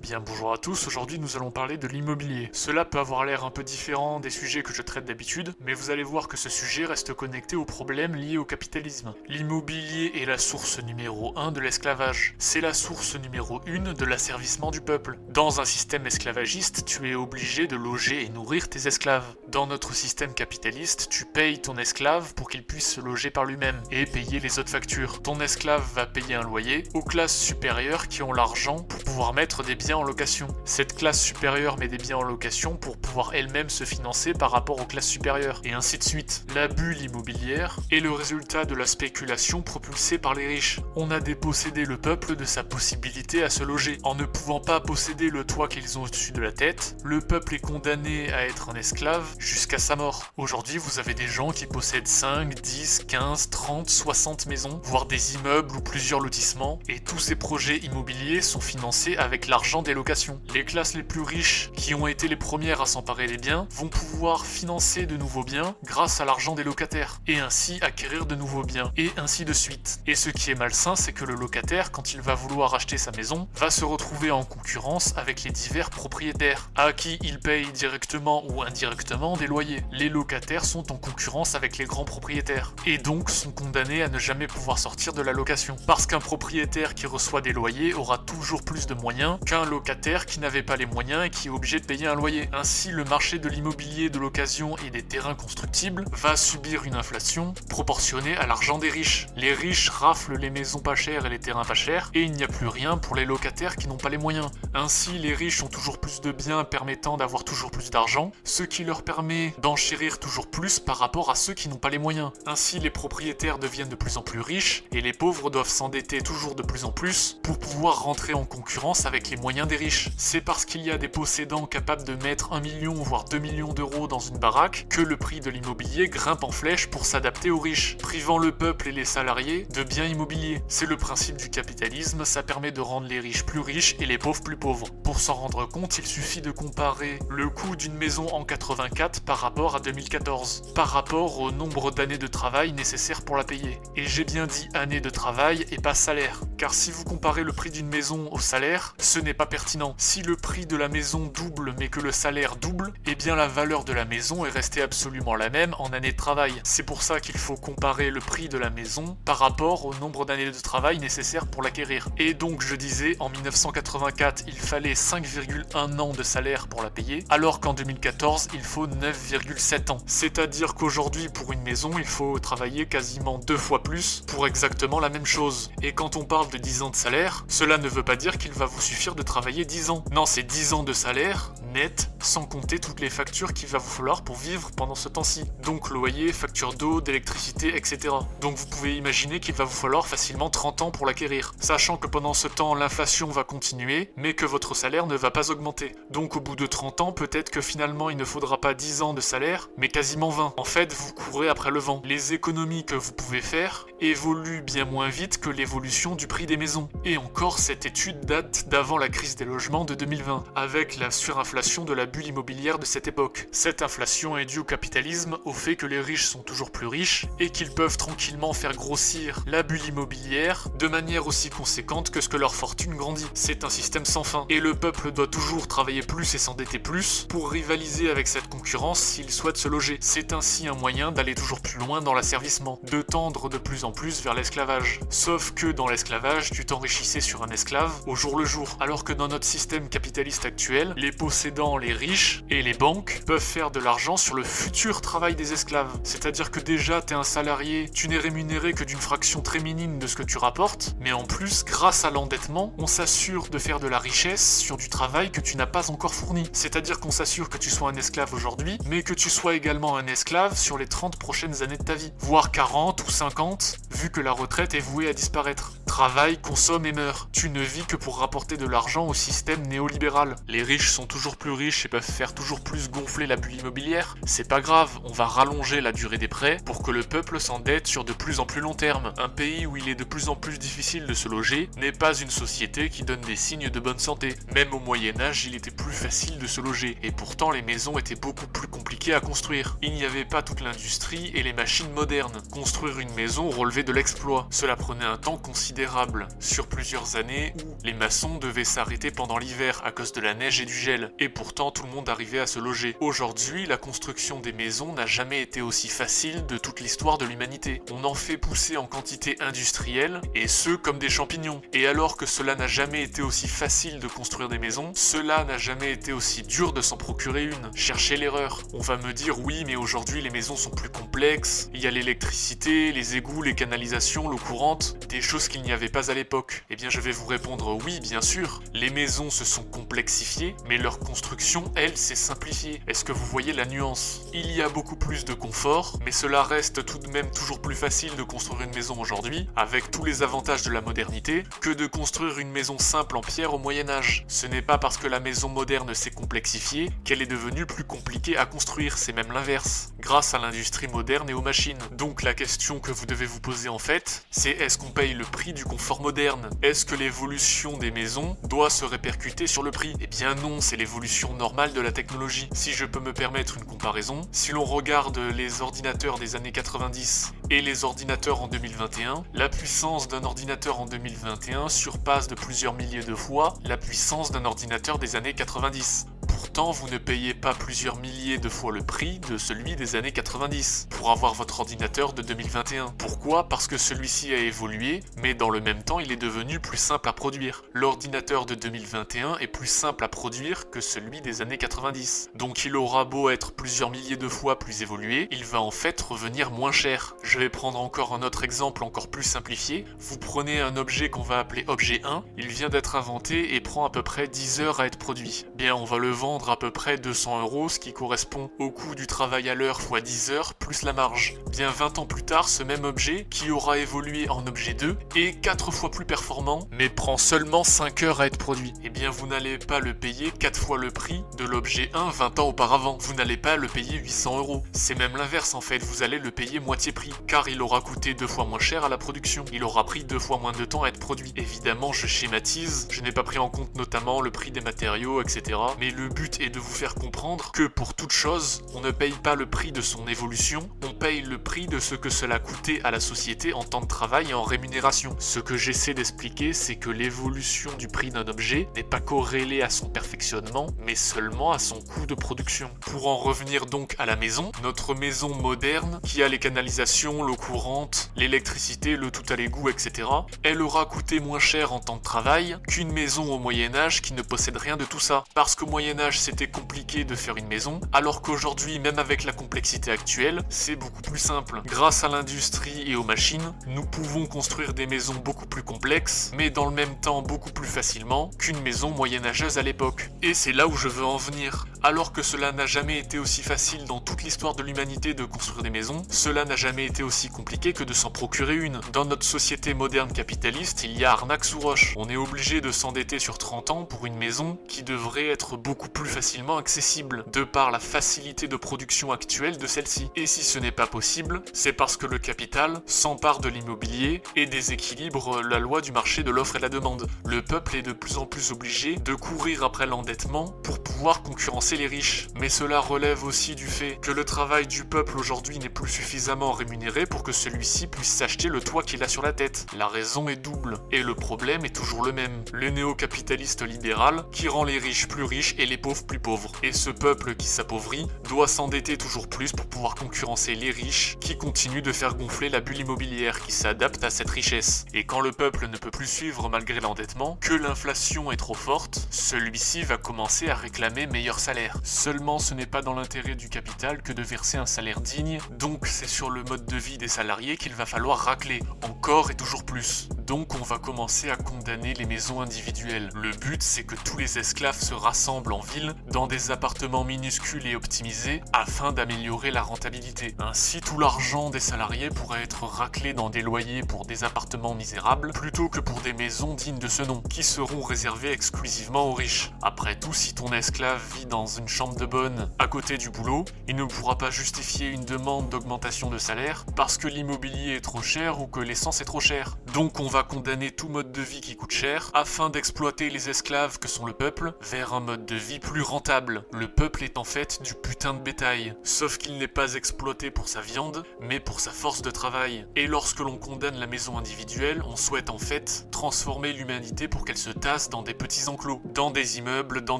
Bien bonjour à tous, aujourd'hui nous allons parler de l'immobilier. Cela peut avoir l'air un peu différent des sujets que je traite d'habitude, mais vous allez voir que ce sujet reste connecté aux problèmes liés au capitalisme. L'immobilier est la source numéro 1 de l'esclavage. C'est la source numéro 1 de l'asservissement du peuple. Dans un système esclavagiste, tu es obligé de loger et nourrir tes esclaves. Dans notre système capitaliste, tu payes ton esclave pour qu'il puisse se loger par lui-même et payer les autres factures. Ton esclave va payer un loyer aux classes supérieures qui ont l'argent pour pouvoir mettre des biens en location. Cette classe supérieure met des biens en location pour pouvoir elle-même se financer par rapport aux classes supérieures, et ainsi de suite. La bulle immobilière est le résultat de la spéculation propulsée par les riches. On a dépossédé le peuple de sa possibilité à se loger. En ne pouvant pas posséder le toit qu'ils ont au-dessus de la tête, le peuple est condamné à être un esclave jusqu'à sa mort. Aujourd'hui, vous avez des gens qui possèdent 5, 10, 15, 30, 60 maisons, voire des immeubles ou plusieurs lotissements, et tous ces projets immobiliers sont financés avec l'argent des locations. Les classes les plus riches, qui ont été les premières à s'emparer des biens, vont pouvoir financer de nouveaux biens grâce à l'argent des locataires, et ainsi acquérir de nouveaux biens, et ainsi de suite. Et ce qui est malsain, c'est que le locataire, quand il va vouloir acheter sa maison, va se retrouver en concurrence avec les divers propriétaires, à qui il paye directement ou indirectement des loyers. Les locataires sont en concurrence avec les grands propriétaires, et donc sont condamnés à ne jamais pouvoir sortir de la location. Parce qu'un propriétaire qui reçoit des loyers aura toujours plus de moyens qu'un locataire qui n'avait pas les moyens et qui est obligé de payer un loyer. Ainsi, le marché de l'immobilier de l'occasion et des terrains constructibles va subir une inflation proportionnée à l'argent des riches. Les riches raflent les maisons pas chères et les terrains pas chers, et il n'y a plus rien pour les locataires qui n'ont pas les moyens. Ainsi, les riches ont toujours plus de biens permettant d'avoir toujours plus d'argent, ce qui leur permet d'enchérir toujours plus par rapport à ceux qui n'ont pas les moyens. Ainsi, les propriétaires deviennent de plus en plus riches, et les pauvres doivent s'endetter toujours de plus en plus pour pouvoir rentrer en concurrence avec les moyens des riches. C'est parce qu'il y a des possédants capables de mettre 1 million voire 2 millions d'euros dans une baraque que le prix de l'immobilier grimpe en flèche pour s'adapter aux riches, privant le peuple et les salariés de biens immobiliers. C'est le principe du capitalisme, ça permet de rendre les riches plus riches et les pauvres plus pauvres. Pour s'en rendre compte, il suffit de comparer le coût d'une maison en 84 par rapport à 2014, par rapport au nombre d'années de travail nécessaires pour la payer. Et j'ai bien dit années de travail et pas salaire, car si vous comparez le prix d'une maison au salaire, ce n'est pas pertinent. Si le prix de la maison double mais que le salaire double, eh bien la valeur de la maison est restée absolument la même en années de travail. C'est pour ça qu'il faut comparer le prix de la maison par rapport au nombre d'années de travail nécessaires pour l'acquérir. Et donc je disais, en 1984, il fallait 5,1 ans de salaire pour la payer, alors qu'en 2014, il faut 9,7 ans. C'est-à-dire qu'aujourd'hui, pour une maison, il faut travailler quasiment 2 fois plus pour exactement la même chose. Et quand on parle de 10 ans de salaire, cela ne veut pas dire qu'il va vous suffire de travailler 10 ans. Non, c'est 10 ans de salaire, net, sans compter toutes les factures qu'il va vous falloir pour vivre pendant ce temps-ci. Donc loyer, facture d'eau, d'électricité, etc. Donc vous pouvez imaginer qu'il va vous falloir facilement 30 ans pour l'acquérir, sachant que pendant ce temps, l'inflation va continuer, mais que votre salaire ne va pas augmenter. Donc au bout de 30 ans, peut-être que finalement il ne faudra pas 10 ans de salaire, mais quasiment 20. En fait, vous courez après le vent. Les économies que vous pouvez faire évoluent bien moins vite que l'évolution du prix des maisons. Et encore, cette étude date d'avant la crise des logements de 2020, avec la surinflation de la bulle immobilière de cette époque. Cette inflation est due au capitalisme, au fait que les riches sont toujours plus riches, et qu'ils peuvent tranquillement faire grossir la bulle immobilière de manière aussi conséquente que ce que leur fortune grandit. C'est un système sans fin, et le peuple doit toujours travailler plus et s'endetter plus pour rivaliser avec cette concurrence s'il souhaite se loger. C'est ainsi un moyen d'aller toujours plus loin dans l'asservissement, de tendre de plus en plus vers l'esclavage. Sauf que dans l'esclavage, tu t'enrichissais sur un esclave au jour le jour, alors que dans notre système capitaliste actuel, les possédants, les riches et les banques peuvent faire de l'argent sur le futur travail des esclaves. C'est-à-dire que déjà t'es un salarié, tu n'es rémunéré que d'une fraction très minime de ce que tu rapportes, mais en plus, grâce à l'endettement, on s'assure de faire de la richesse sur du travail que tu n'as pas encore fourni. C'est-à-dire qu'on s'assure que tu sois un esclave aujourd'hui, mais que tu sois également un esclave sur les 30 prochaines années de ta vie, voire 40 ou 50, vu que la retraite est vouée à disparaître. Travaille, consomme et meurt. Tu ne vis que pour rapporter de l'argent au système néolibéral. Les riches sont toujours plus riches et peuvent faire toujours plus gonfler la bulle immobilière, c'est pas grave, on va rallonger la durée des prêts pour que le peuple s'endette sur de plus en plus long terme. Un pays où il est de plus en plus difficile de se loger n'est pas une société qui donne des signes de bonne santé. Même au Moyen-Âge, il était plus facile de se loger, et pourtant les maisons étaient beaucoup plus compliquées à construire. Il n'y avait pas toute l'industrie et les machines modernes. Construire une maison relevait de l'exploit. Cela prenait un temps considérable, sur plusieurs années où les maçons devaient s'arrêter pendant l'hiver à cause de la neige et du gel, et pourtant tout le monde arrivait à se loger. Aujourd'hui, la construction des maisons n'a jamais été aussi facile de toute l'histoire de l'humanité. On en fait pousser en quantité industrielle, et ce comme des champignons. Et alors que cela n'a jamais été aussi facile de construire des maisons, cela n'a jamais été aussi dur de s'en procurer une. Cherchez l'erreur. On va me dire oui, mais aujourd'hui les maisons sont plus complexes, il y a l'électricité, les égouts, les canalisations, l'eau courante, des choses qu'il n'y avait pas à l'époque. Eh bien je vais vous répondre oui, bien sûr. Les maisons se sont complexifiées, mais leur construction, elle, s'est simplifiée. Est-ce que vous voyez la nuance? Il y a beaucoup plus de confort, mais cela reste tout de même toujours plus facile de construire une maison aujourd'hui, avec tous les avantages de la modernité, que de construire une maison simple en pierre au Moyen-Âge. Ce n'est pas parce que la maison moderne s'est complexifiée qu'elle est devenue plus compliquée à construire, c'est même l'inverse, grâce à l'industrie moderne et aux machines. Donc la question que vous devez vous poser en fait, c'est est-ce qu'on paye le prix du confort moderne? Est-ce que l'évolution des maisons doit se répercuter sur le prix? Eh bien non, c'est l'évolution normale de la technologie. Si je peux me permettre une comparaison, si l'on regarde les ordinateurs des années 90 et les ordinateurs en 2021, la puissance d'un ordinateur en 2021 surpasse de plusieurs milliers de fois la puissance d'un ordinateur des années 90. Pourtant, vous ne payez pas plusieurs milliers de fois le prix de celui des années 90 pour avoir votre ordinateur de 2021. Pourquoi? Parce que celui-ci a évolué, mais dans le même temps, il est devenu plus simple à produire. L'ordinateur de 2021 est plus simple à produire que celui des années 90. Donc il aura beau être plusieurs milliers de fois plus évolué, il va en fait revenir moins cher. Je vais prendre encore un autre exemple encore plus simplifié. Vous prenez un objet qu'on va appeler objet 1, il vient d'être inventé et prend à peu près 10 heures à être produit. Bien, on va le vendre à peu près 200 €, ce qui correspond au coût du travail à l'heure fois 10 heures plus la marge. Bien 20 ans plus tard, ce même objet, qui aura évolué en objet 2, est 4 fois plus performant, mais prend seulement 5 heures à être produit. Et bien vous n'allez pas le payer 4 fois le prix de l'objet 1 20 ans auparavant. Vous n'allez pas le payer 800 €. C'est même l'inverse en fait, vous allez le payer moitié prix, car il aura coûté 2 fois moins cher à la production. Il aura pris 2 fois moins de temps à être produit. Évidemment, je schématise, je n'ai pas pris en compte notamment le prix des matériaux, etc. Mais le but est de vous faire comprendre que pour toute chose, on ne paye pas le prix de son évolution, on paye le prix de ce que cela coûtait à la société en temps de travail et en rémunération. Ce que j'essaie d'expliquer, c'est que l'évolution du prix d'un objet n'est pas corrélée à son perfectionnement, mais seulement à son coût de production. Pour en revenir donc à la maison, notre maison moderne, qui a les canalisations, l'eau courante, l'électricité, le tout à l'égout, etc., elle aura coûté moins cher en temps de travail qu'une maison au Moyen-Âge qui ne possède rien de tout ça. Parce qu'au Moyen-Âge, c'était compliqué de faire une maison, alors qu'aujourd'hui, même avec la complexité actuelle, c'est beaucoup plus simple. Grâce à l'industrie et aux machines, nous pouvons construire des maisons beaucoup plus complexes, mais dans le même temps beaucoup plus facilement qu'une maison moyenâgeuse à l'époque. Et c'est là où je veux en venir. Alors que cela n'a jamais été aussi facile dans toute l'histoire de l'humanité de construire des maisons, cela n'a jamais été aussi compliqué que de s'en procurer une. Dans notre société moderne capitaliste, il y a arnaque sous roche. On est obligé de s'endetter sur 30 ans pour une maison qui devrait être beaucoup plus facilement accessible, de par la facilité de production actuelle de celle-ci. Et si ce n'est pas possible, c'est parce que le capital s'empare de l'immobilier et déséquilibre la loi du marché de l'offre et la demande. Le peuple est de plus en plus obligé de courir après l'endettement pour pouvoir concurrencer les riches. Mais cela relève aussi du fait que le travail du peuple aujourd'hui n'est plus suffisamment rémunéré pour que celui-ci puisse s'acheter le toit qu'il a sur la tête. La raison est double, et le problème est toujours le même. Le néo-capitaliste libéral qui rend les riches plus riches et les pauvres plus pauvres. Et ce peuple qui s'appauvrit doit s'endetter toujours plus pour pouvoir concurrencer les riches qui continuent de faire gonfler la bulle immobilière qui s'adapte à cette richesse. Et quand le peuple ne peut plus suivre malgré l'endettement, que l'inflation est trop forte, celui-ci va commencer à réclamer meilleur salaire. Seulement ce n'est pas dans l'intérêt du capital normal que de verser un salaire digne, donc c'est sur le mode de vie des salariés qu'il va falloir racler, encore et toujours plus. Donc on va commencer à condamner les maisons individuelles. Le but c'est que tous les esclaves se rassemblent en ville dans des appartements minuscules et optimisés afin d'améliorer la rentabilité. Ainsi tout l'argent des salariés pourrait être raclé dans des loyers pour des appartements misérables plutôt que pour des maisons dignes de ce nom, qui seront réservées exclusivement aux riches. Après tout, si ton esclave vit dans une chambre de bonne à côté du boulot, il ne pourra pas justifier une demande d'augmentation de salaire parce que l'immobilier est trop cher ou que l'essence est trop chère. Donc on va condamner tout mode de vie qui coûte cher afin d'exploiter les esclaves que sont le peuple vers un mode de vie plus rentable. Le peuple est en fait du putain de bétail, sauf qu'il n'est pas exploité pour sa viande, mais pour sa force de travail. Et lorsque l'on condamne la maison individuelle, on souhaite en fait transformer l'humanité pour qu'elle se tasse dans des petits enclos, dans des immeubles, dans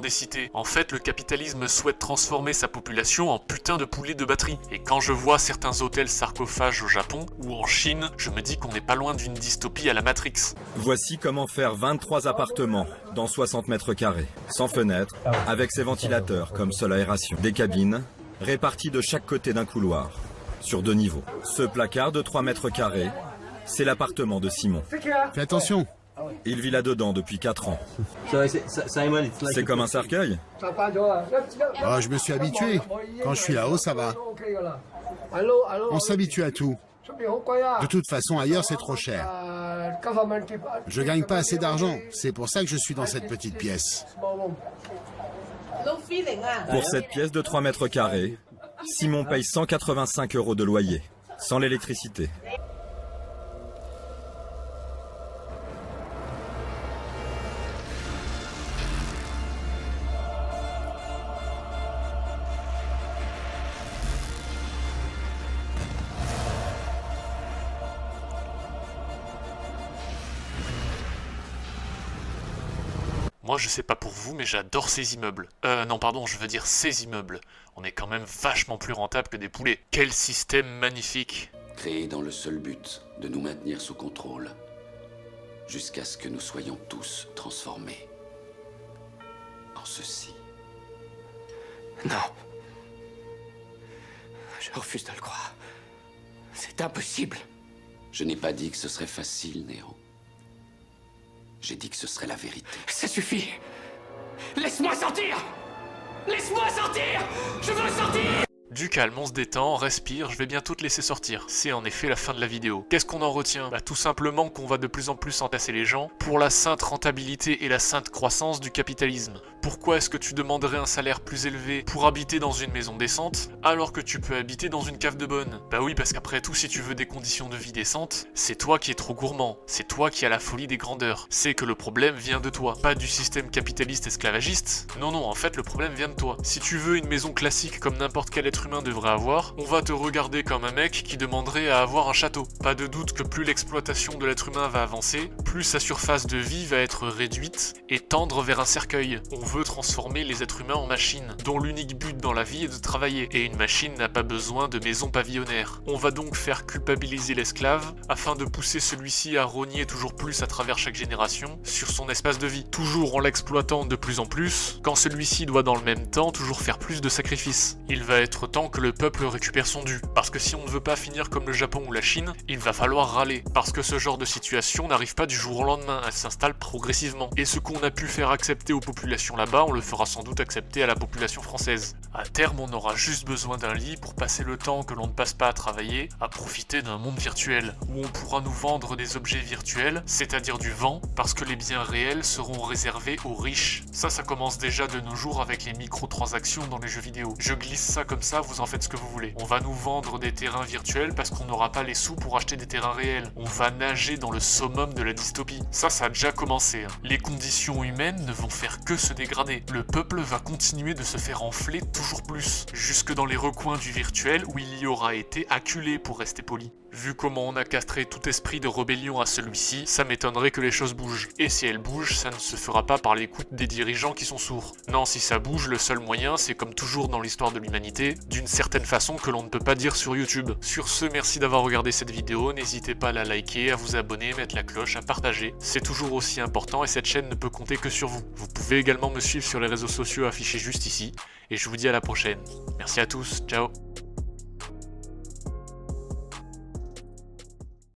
des cités. En fait, le capitalisme souhaite transformer sa population en putain de poulet de batterie. Et quand je vois certains hôtels sarcophages au Japon ou en Chine, je me dis qu'on n'est pas loin d'une dystopie à la Matrix. Voici comment faire 23 appartements dans 60 mètres carrés, sans fenêtre, avec ses ventilateurs comme seule aération. Des cabines réparties de chaque côté d'un couloir, sur 2 niveaux. Ce placard de 3 mètres carrés, c'est l'appartement de Simon. Fais attention. Il vit là-dedans depuis 4 ans. C'est comme un cercueil. Oh, je me suis habitué. Quand je suis là-haut, ça va. On s'habitue à tout. De toute façon, ailleurs, c'est trop cher. Je gagne pas assez d'argent. C'est pour ça que je suis dans cette petite pièce. Pour cette pièce de 3 mètres carrés, Simon paye 185 € de loyer, sans l'électricité. Moi je sais pas pour vous, mais j'adore ces immeubles. Non pardon, je veux dire ces immeubles. On est quand même vachement plus rentable que des poulets. Quel système magnifique! Créé dans le seul but de nous maintenir sous contrôle, jusqu'à ce que nous soyons tous transformés en ceci. Non. Je refuse de le croire. C'est impossible. Je n'ai pas dit que ce serait facile, Néo. J'ai dit que ce serait la vérité. Ça suffit. Laisse-moi sortir. Laisse-moi sortir. Je veux sortir. Du calme, on se détend, on respire, je vais bientôt te laisser sortir. C'est en effet la fin de la vidéo. Qu'est-ce qu'on en retient? Bah tout simplement qu'on va de plus en plus entasser les gens pour la sainte rentabilité et la sainte croissance du capitalisme. Pourquoi est-ce que tu demanderais un salaire plus élevé pour habiter dans une maison décente alors que tu peux habiter dans une cave de bonne? Bah oui, parce qu'après tout, si tu veux des conditions de vie décentes, c'est toi qui es trop gourmand, c'est toi qui as la folie des grandeurs. C'est que le problème vient de toi, pas du système capitaliste esclavagiste. Non, en fait, le problème vient de toi. Si tu veux une maison classique comme n'importe quel être humain devrait avoir, on va te regarder comme un mec qui demanderait à avoir un château. Pas de doute que plus l'exploitation de l'être humain va avancer, plus sa surface de vie va être réduite et tendre vers un cercueil. On veut transformer les êtres humains en machines, dont l'unique but dans la vie est de travailler, et une machine n'a pas besoin de maisons pavillonnaires. On va donc faire culpabiliser l'esclave, afin de pousser celui-ci à rogner toujours plus à travers chaque génération sur son espace de vie, toujours en l'exploitant de plus en plus, quand celui-ci doit dans le même temps toujours faire plus de sacrifices. Il va être temps que le peuple récupère son dû, parce que si on ne veut pas finir comme le Japon ou la Chine, il va falloir râler, parce que ce genre de situation n'arrive pas du jour au lendemain, elle s'installe progressivement. Et ce qu'on a pu faire accepter aux populations là-bas, on le fera sans doute accepter à la population française. À terme, on aura juste besoin d'un lit pour passer le temps que l'on ne passe pas à travailler, à profiter d'un monde virtuel, où on pourra nous vendre des objets virtuels, c'est-à-dire du vent, parce que les biens réels seront réservés aux riches. Ça commence déjà de nos jours avec les microtransactions dans les jeux vidéo. Je glisse ça comme ça, vous en faites ce que vous voulez. On va nous vendre des terrains virtuels parce qu'on n'aura pas les sous pour acheter des terrains réels. On va nager dans le summum de la dystopie. Ça a déjà commencé. Les conditions humaines ne vont faire que se dégrader. Le peuple va continuer de se faire enfler toujours plus, jusque dans les recoins du virtuel où il y aura été acculé pour rester poli. Vu comment on a castré tout esprit de rébellion à celui-ci, ça m'étonnerait que les choses bougent. Et si elles bougent, ça ne se fera pas par l'écoute des dirigeants qui sont sourds. Non, si ça bouge, le seul moyen, c'est comme toujours dans l'histoire de l'humanité, d'une certaine façon que l'on ne peut pas dire sur YouTube. Sur ce, merci d'avoir regardé cette vidéo, n'hésitez pas à la liker, à vous abonner, mettre la cloche, à partager. C'est toujours aussi important et cette chaîne ne peut compter que sur vous. Vous pouvez également me suivre sur les réseaux sociaux affichés juste ici, et je vous dis à la prochaine. Merci à tous, ciao.